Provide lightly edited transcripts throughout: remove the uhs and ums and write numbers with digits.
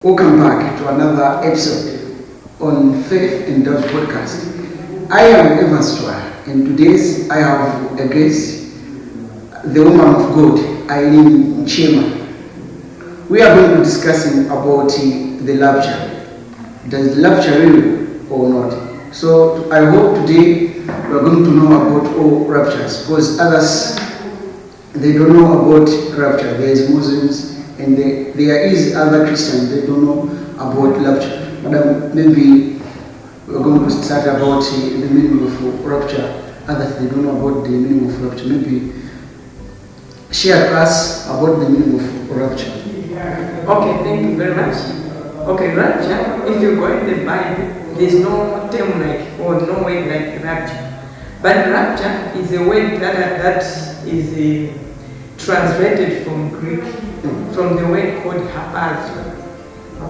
Welcome back to another episode on Faith and Doubt podcast. I am Evan Stra, and today I have a guest, the woman of God, Eileen Chema. We are going to be discussing about the rapture. Does the rapture real or not? So I hope today we are going to know about all raptures, because others, they don't know about rapture. There is Muslims and there is other Christians, they don't know about rapture. But maybe we're going to start about the meaning of rapture. Others, they don't know about the meaning of rapture. Maybe share to us about the meaning of rapture. Okay, thank you very much. Okay, rapture, if you go in the Bible, there's no term like, or no word like rapture. But rapture is a word that is translated from Greek, from the word called hapazo.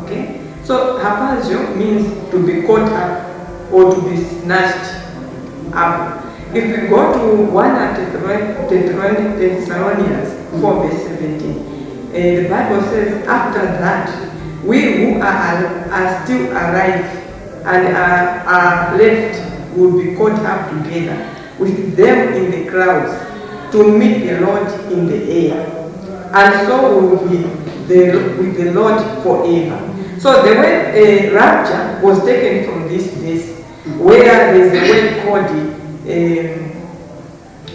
Okay? So hapazo means to be caught up or to be snatched up. If we go to 1 Thessalonians 4 verse 17, the Bible says, after that, we who are still alive and are left will be caught up together with them in the clouds to meet the Lord in the air. And so we will be with the Lord forever. So the word rapture was taken from this verse, where there is a word called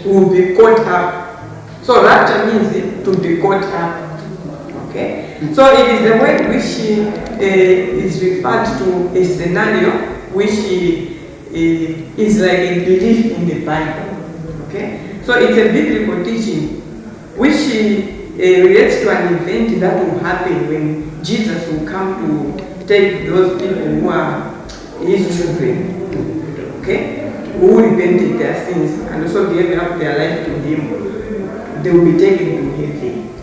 will be caught up. So rapture means to be caught up. Okay? So it is the word which is referred to a scenario which is like a belief in the Bible. Okay? So it's a biblical teaching which relates to an event that will happen when Jesus will come to take those people who are his children, okay, who repented their sins and also gave up their life to him. They will be taken to heaven.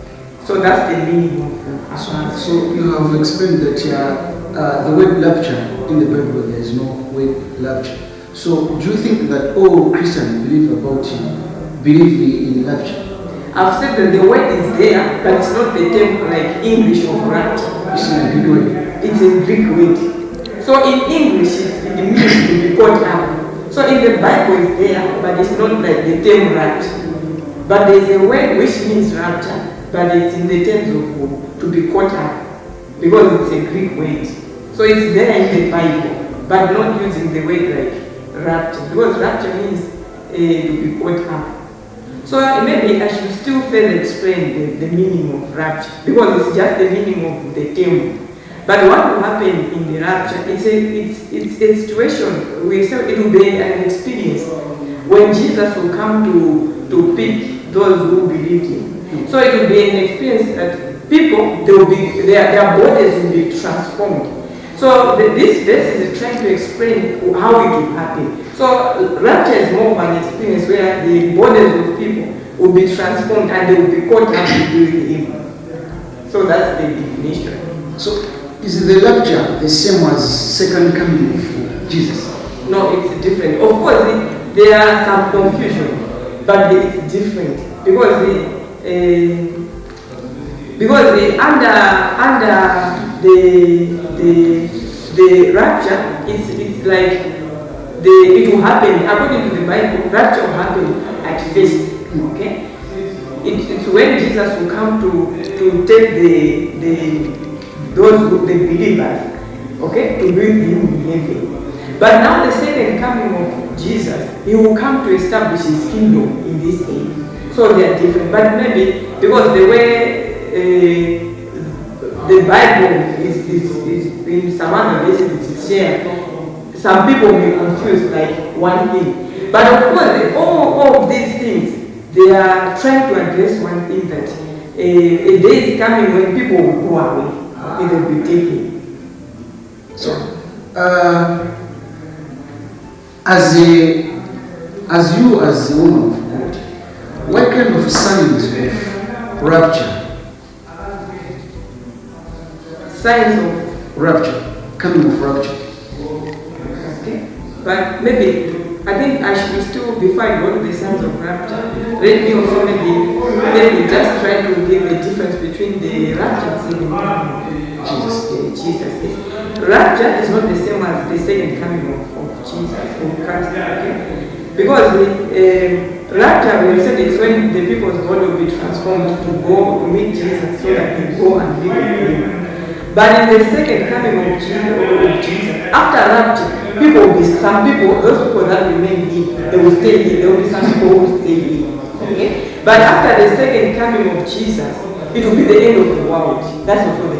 So that's the meaning of rapture. So you have explained that the word rapture in the Bible, there is no word rapture. So do you think that all Christians believe in rapture? I've said that the word is there, but it's not the term like English of rapture. It's in a Greek word. It's a Greek word. So in English, it means to be caught up. So in the Bible, it's there, but it's not like the term rapture. But there's a word which means rapture, but it's in the terms of to be caught up, because it's a Greek word. So it's there in the Bible, but not using the word like rapture, because rapture means to be caught up. So maybe I should still further explain the meaning of rapture, because it's just the meaning of the term. But what will happen in the rapture, it's a situation, we say it will be an experience when Jesus will come to pick those who believe him. So it will be an experience that people, their bodies will be transformed. So this verse is trying to explain how it will happen. So rapture is more of an experience where the bodies of people will be transformed and they will be caught up with him. So that's the definition. So is the rapture the same as second coming of Jesus? No, it's different. Of course, there are some confusion, but it's different because under the rapture, it's like it will happen according to the Bible. Rapture will happen at first. Okay, it's when Jesus will come to take those believers, okay, to be with him in heaven. But now the second coming of Jesus, he will come to establish his kingdom in this age. So they are different. But maybe because the way the Bible is in some other places it is shared, some people may confuse like one thing. But of course, all of these things, they are trying to address one thing, that a day is coming when people will go away. It will be taken. So, as you as a woman of God, what kind of signs of rapture? Signs of rapture, coming of rapture. Okay, but maybe I think I should still, before I go to the signs of rapture, let me also maybe just try to give the difference between the rapture and the Jesus. Jesus is. Rapture is not the same as the second coming of Jesus, of Christ. Okay? Because the rapture, we said it's when the people's body will be transformed to go meet Jesus so that they go and live with him. But in the second coming of Jesus, after rapture, some people, those people that remain here, they will stay here. There will be some people who will stay here. Okay? But after the second coming of Jesus, it will be the end of the world. That's also the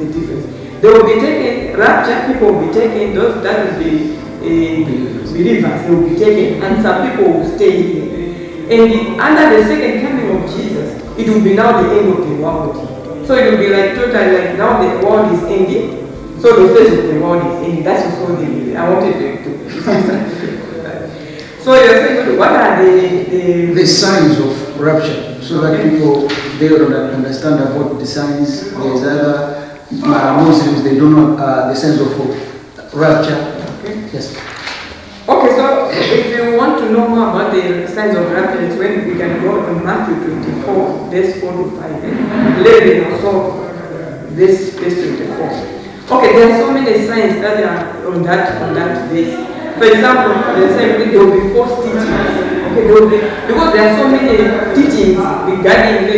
difference. They will be taken, rapture, people will be taken, those that will be believers, they will be taken, and some people will stay here. And under the second coming of Jesus, it will be now the end of the world. So it will be like totally like now the world is ending. So the face of the world is ending. That's also I wanted to say something. So you're saying, what are the signs of rapture? So that people, they don't understand about the signs. There's other Muslims, they don't know the signs of rapture. Okay. Yes. Okay, so if you want to know more about the signs of rapture, it's when we can go on Matthew 24, verse 4 to 5, and 11 or so, verse 24. Okay, there are so many signs that are on that verse. For example, they say there will be false teachings. Okay, because there are so many teachings regarding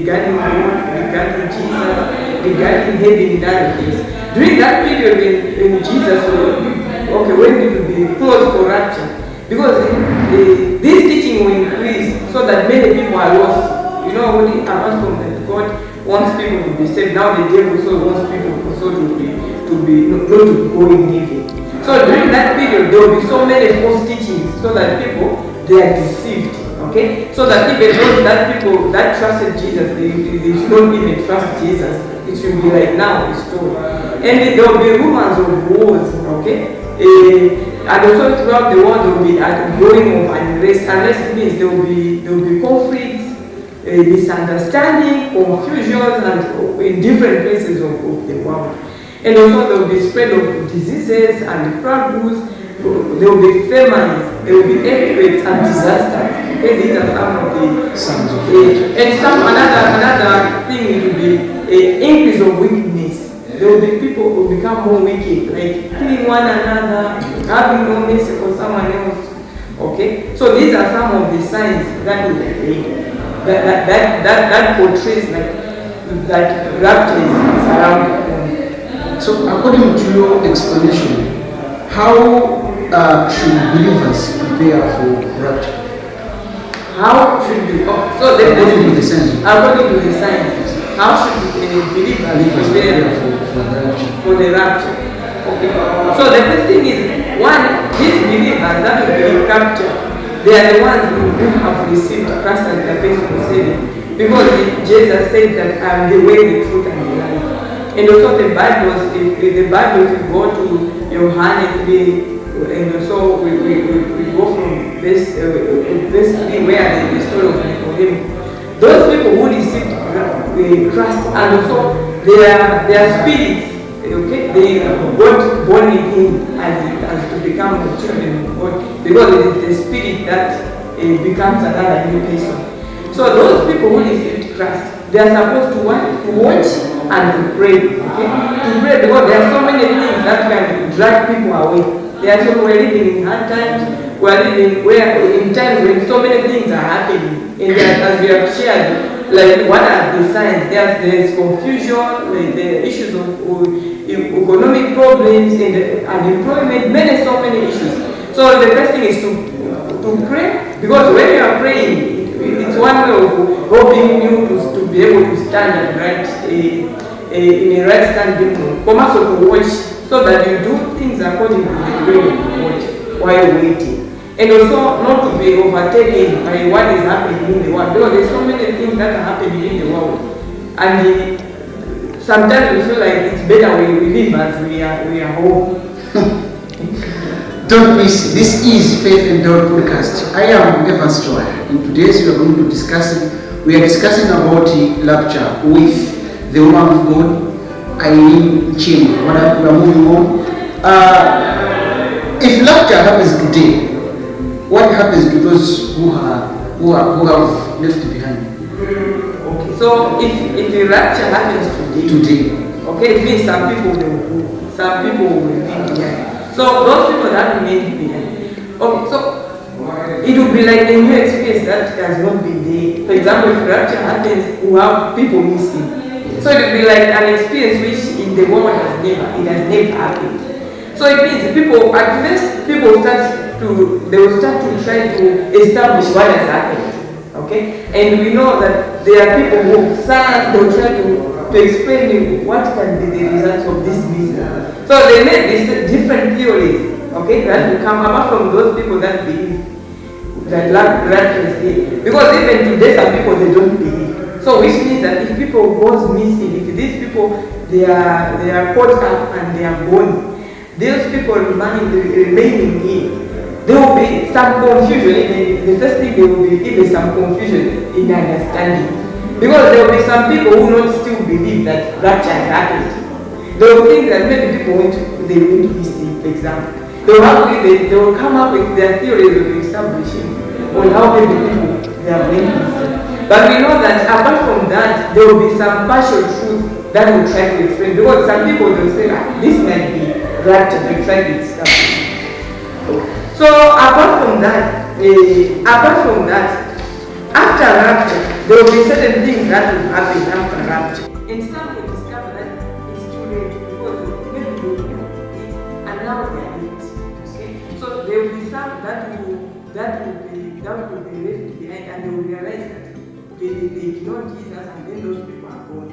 regarding Jesus, regarding heaven and other things. During that period when Jesus when it will be closed for rapture, because this teaching will increase so that many people are lost. You know, when apart from that, God wants people to be saved. Now the devil also wants people also to be not to go in heaven. So during that period, there will be so many false teachings, so that people they are deceived. Okay, so that even those that people that trusted Jesus, they should not even trust Jesus. It should be like now restored. And there will be rumors of wars. Okay, and also throughout the world there will be going of unrest. Unrest means there will be conflicts, misunderstanding, confusions, and in different places of the world. And also there will be spread of diseases and troubles. There will be famines, there will be earthquakes and disasters. Okay, these are some of the signs of another thing it will be an increase of wickedness. There will be people who become more wicked, like killing one another, having no mercy for someone else. Okay, so these are some of the signs that that portrays like that rapture is around. So according to your explanation, how should believers prepare for rapture? How should we? According to the signs. According to the signs, how should believers prepare for the rapture? Okay. So the first thing is, one, these believers that will be captured, they are the ones who have received Christ as their personal Savior. Because Jesus said that I am the way, the truth, and the life. And also the Bible, if you go to Yohane, and also we go from this 3 where the story of Nicodemus. Those people who received Christ, and also their spirits, okay, they got born in Him as to become the children of God, because it is the spirit that becomes another new person. So those people who received Christ, they are supposed to watch and to pray. Okay? To pray, because there are so many things that can drag people away. There are so we're living in hard times, we're living in times when so many things are happening. And as we have shared, like what are the signs? There's confusion, like the issues of economic problems and unemployment, so many issues. So the first thing is to pray, because when you are praying, it's one way of helping you to be able to stand and right in a right standing. But also to watch, so that you do things according to the way you watch while waiting. And also not to be overtaken by what is happening in the world. Because there's so many things that are happening in the world. And sometimes we feel like it's better we live as we are home. Don't miss, this is Faith and Doubt podcast. I am Evans Joy. In today's we are discussing about rapture with the woman of God, Eileen Chin. We are moving on. If rapture happens today, what happens to those who have left behind? Okay, so if the rapture happens today, Okay, it means some people they will go, some people will remain behind. So those people that remain behind. Okay, so it will be like a new experience that has not been there. For example, if rapture happens, we have people missing. So it will be like an experience which in the world it has never happened. So it means people at first they will start to try to establish what has happened. Okay? And we know that there are people who they will try to explain what can be the results of this business. So they made these different theories, okay, that will come apart from those people that believe that rapture is there. Because even today some people they don't believe. So which means that if people goes missing, if these people they are caught up and they are gone, those people remaining here, there will be some confusion. The first thing there will be even some confusion in understanding. Because there will be some people who will not still believe that rapture has happened. They will think that maybe people went to be asleep, for example. They will come up with their theories of establishing on how maybe people they are going to be. But we know that apart from that, there will be some partial truth that will try to explain. Because some people will say, this might be rapture, they try to establish. So apart from that, after rapture, there will be certain things that will happen after rapture. And some will discover that it's too late because maybe they knew it and now they are late. Okay? So there will be some that will be left behind and they will realize that they ignored Jesus and then those people are gone.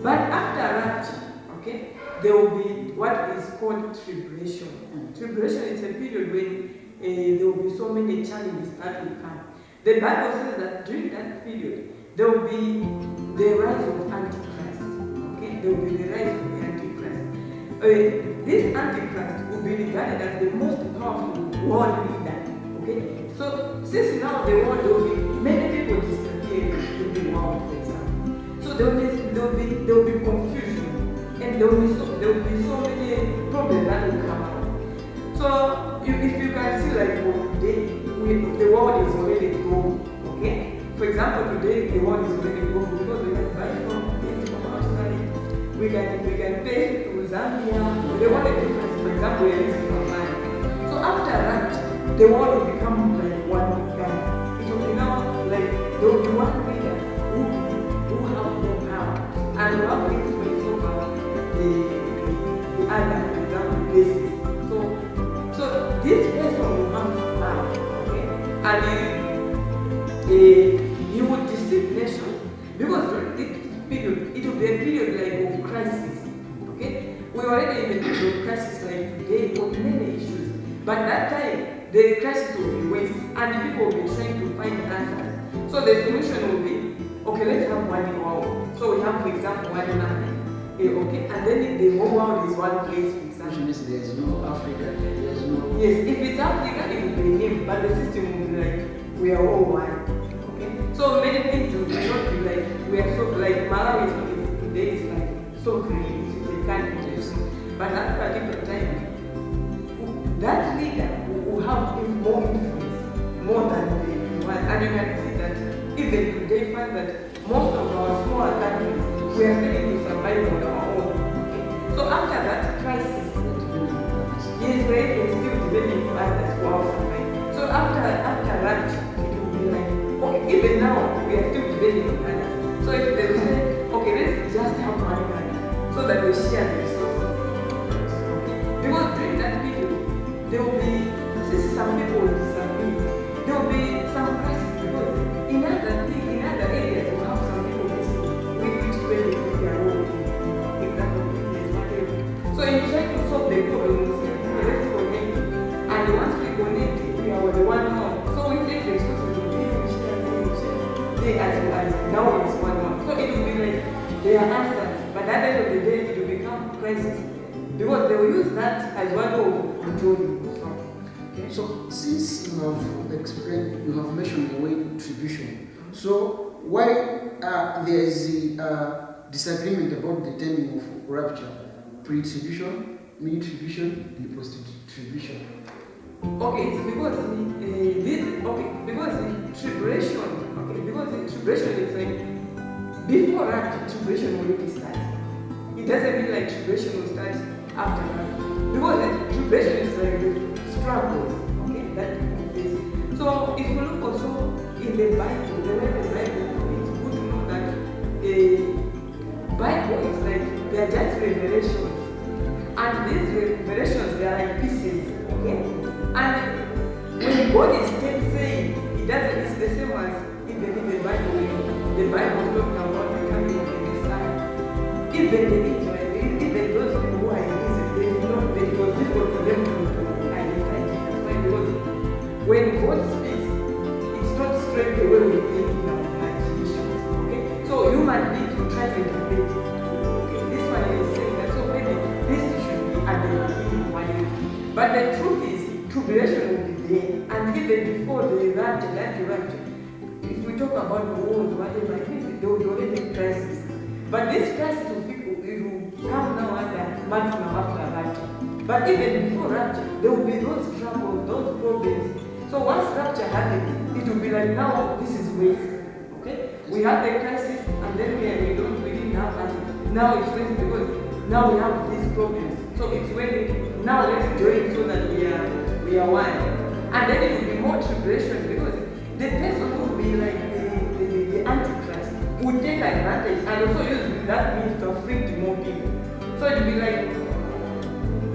But after rapture, okay, there will be what is called tribulation. Tribulation is a period when there will be so many challenges that will come. The Bible says that during that period, there will be the rise of Antichrist. Okay, there will be the rise of the Antichrist. This Antichrist will be regarded as the most powerful world leader. Okay, so since now the world will be many people disappear in the world, for example. So there will be confusion, and there will be so many problems that will come out. So if you can see, like for today, the world is already growing. Okay, for example, today the world is already growing because we can buy from outside. We can pay to Zambia. The world is different. For example, we are using online. So after that, the world will become like one guy. It will be now like there will be one leader who have more power and who have influence over the other, for example, places. So this person will have power, okay, and he would deceive nations because during this period it will be a period like of crisis. Okay, we are already in the period of crisis like today on many issues, but that time the crisis will be worse and people will be trying to find answers. So the solution will be, okay, let's have one world. So we have, for example, one land. Okay, and then the whole world is one place, for example. Which means there is no Africa, there is no... Yes, if it's Africa, it will be him, but the system will be like, we are all one. Okay, so many things will not be like, we are so, like Malawi today is like so green, it's a country, but at a particular time, that leader will have more influence, more than the one. And you can see that even today find that most of our smaller countries, we are failing to survive on our own. Okay? So after that crisis, yes, we are still depending on others for our survival. So after rapture, it will be like, okay, even now we are still depending on others. So if they say, okay, let's just have one country so that we share the resources. Okay? Because during that period, there will be, some people will disagree. There will be some crisis because in other areas we have some people which really play their role in that business, whatever. So in trying to solve the problem, we say, okay, let's connect. And once we connect, we are the one home. So we take the resources of people we share. They as now it's one. So it will be like they are answers, but at the end of the day, it will become crisis because they will use that as one way of controlling. So since you have explained, you have mentioned the word tribulation. So why there is a disagreement about the term of rapture? Pre-tribulation, mid-tribulation, and post-tribulation. Okay, it's because because the tribulation, because the tribulation is like before rapture, tribulation already started. it doesn't mean like tribulation will start after that. Because the tribulation is like the struggles, okay, that people face. So if you look also in the Bible, the way the Bible, it's good to know that Bible is like, they are just revelations. And these revelations, they are like pieces, okay? And when God is saying, it doesn't, it's the same as even in the Bible, the Bible is talking about the coming of the Messiah. Even the Israelites, even those people who are in Israel, they did not, it was difficult for them to identify Jesus. Why? Because when God speaks, it's not straight the way we think in our imaginations, okay? So human beings will try to interpret it. Okay, this one is saying that, so maybe this should be at the beginning one day. But the truth is, tribulation will be there, and even before the rapture, if we talk about the wars, whatever, there will be already crisis. But this crisis of people, it will come now under months now after rapture. But even before rapture, there will be those troubles, those problems. So once rapture happens, it will be like, now this is waste. Okay? We have the crisis, and then we didn't have that. Now it's waste because now we have these problems. So it's when now let's join so that we are one. And then it will be more tribulation because the person will be like the Antichrist would take advantage and also use that means to afflict more people. So it will be like,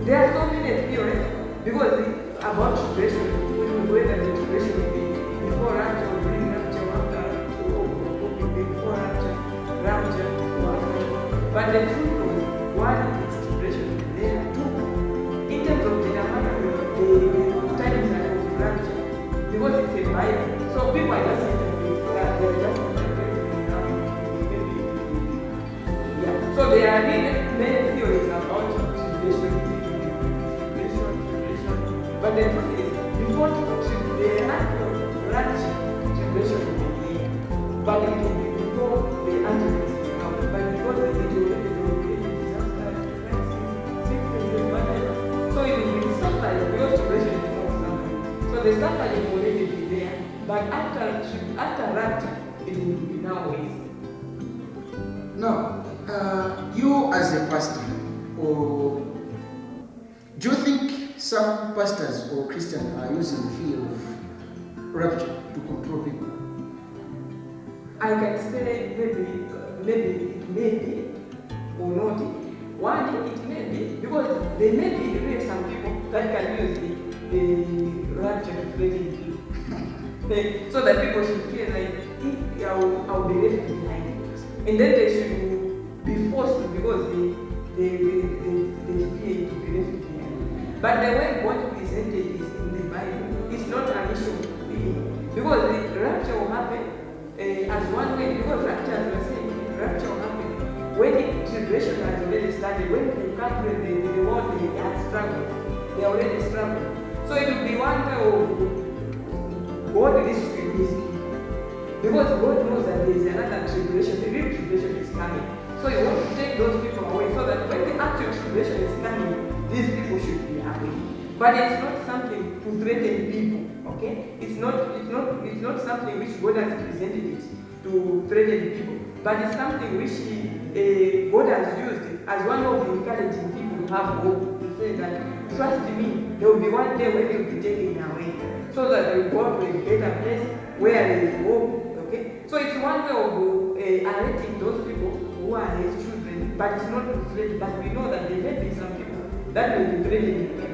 there are so many theories because about tribulation, whether the tribulation will be before rapture or during rapture, after before rapture, or after. But the truth is, one is tribulation. There are two. In terms of the times of rapture, because it's a Bible, so people are just interpreting that they're just interpreting now. Yeah. So there are many theories about tribulation, but the truth is, before the actual rapture, tribulation will be there, but it will be before the Antichrist will come. But because it will be disaster, sickness, whatever. So it will be suffering because tribulation is not suffering. So the suffering will already be there, but after rapture, it will be now waste. Now, you as a pastor, or do you think some pastors or Christians are using the fear of rapture to control people? I can say maybe it may be or not. One, it may be because there may be really some people that can use the rapture to threaten people. So that people should feel like I'll be left behind. And then they should be forced because they fear to be left behind. But the way God presented is in the Bible, it's not an issue. Because the rapture will happen as one way, because rapture, as we're saying, rapture will happen when the tribulation has already started, when the country, the world, they have struggled, they are already struggled. So it will be one way of God rescuing his people. Because God knows that there is another tribulation, the real tribulation is coming. So he wants to take those people away so that when the actual tribulation is coming, these people should be happy. But it's not something to threaten people, okay? It's not something which God has presented it to threaten people. But it's something which God has used as one of the encouraging people to have hope. To say that, trust me, there will be one day when you'll be taken away. So that you go to a better place where there is hope, okay? So it's one way of alerting those people who are his children, but it's not to threaten. But we know that there may be some people that will be threatening people.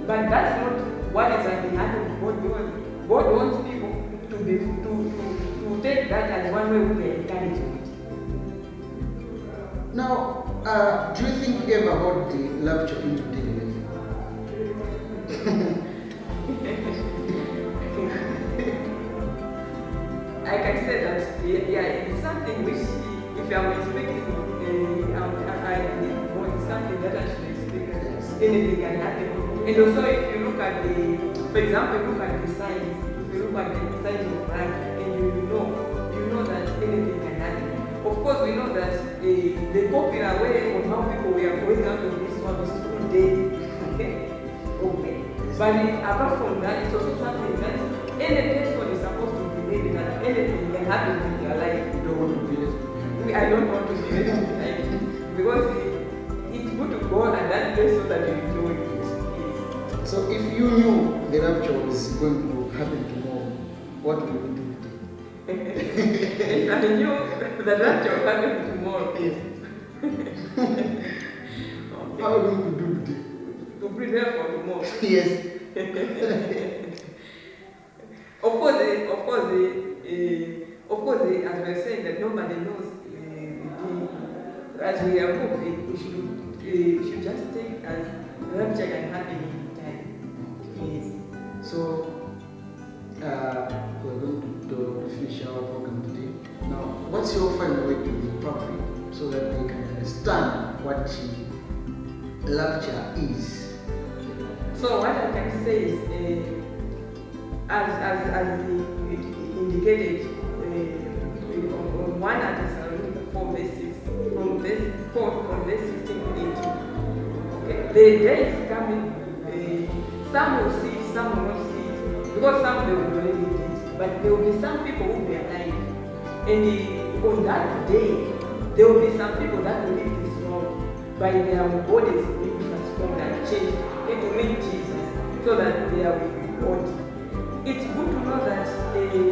But that's not what is at the heart of God, because God wants people to take that as one way of their encouragement. Now, do you think ever about the rapture into daily life? I can say that, yeah, it's something which, if I'm expecting, it's something that I should expect. Anything can happen. And also, if you look at for example, look at the signs. If you look at the signs of rapture, and you know that anything can happen. Of course, we know that the popular way on how people were going out of this world is through death. Okay? But apart from that, it's also something that any person is supposed to believe that anything can happen in your life. You don't want to be it. I don't want to be it. Because go at that place so that you enjoy it. Yes. So if you knew the rapture was going to happen tomorrow, what would you do today? If I knew the rapture will happen tomorrow, Yes. okay. How are you going to do today? To prepare for tomorrow. Yes. Of course, as we are saying that nobody knows as we are moving, we should just take as rapture can happen in time. Yes. So we're going to finish our program today. Now, what's your final word to the public so that they can understand what rapture is? So what I can say is, as indicated on 1 Thessalonians 4 verse 6, from verse 16 to 18. Okay, the day is coming. Some will see it, some will not see it, because some they will already dead. But there will be some people who will be alive, and on that day, there will be some people that will leave this world by their bodies being transformed and changed into meet Jesus, so that they are with God. It's good to know that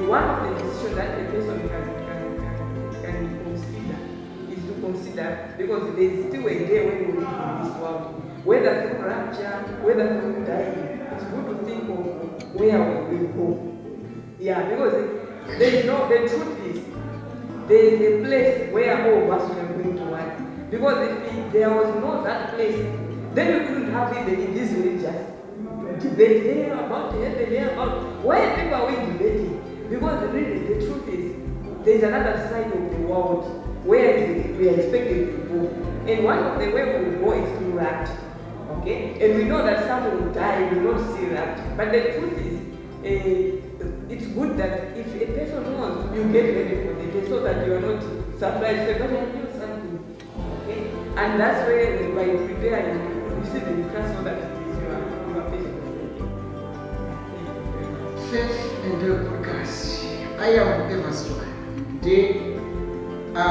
one of the decisions that a person can consider is to consider, because there is still a day when we live in this world, whether through rapture, whether through dying. It's good to think of where we will go. Yeah, because there is no, the truth is, there is a place where all of us are going towards. Because if there was no that place, then we couldn't have it in these religions. Debate here about heaven, here about why people are we debating? Because really the truth is there is another side of the world where we are expected to go. And one of the way we will go is through rapture. Okay? And we know that some will die, we will not see rapture. But the truth is, it's good that if a person knows, you get ready for the day so that you are not surprised. Say, but I knew something. Okay? And that's where by preparing, you see the class so that it is your faith. Faith and the podcast. I am Eva Stewart. Today, I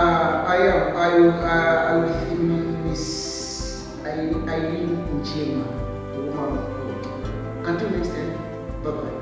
will miss Eileen Nchema, the woman of God. Until next time, bye bye.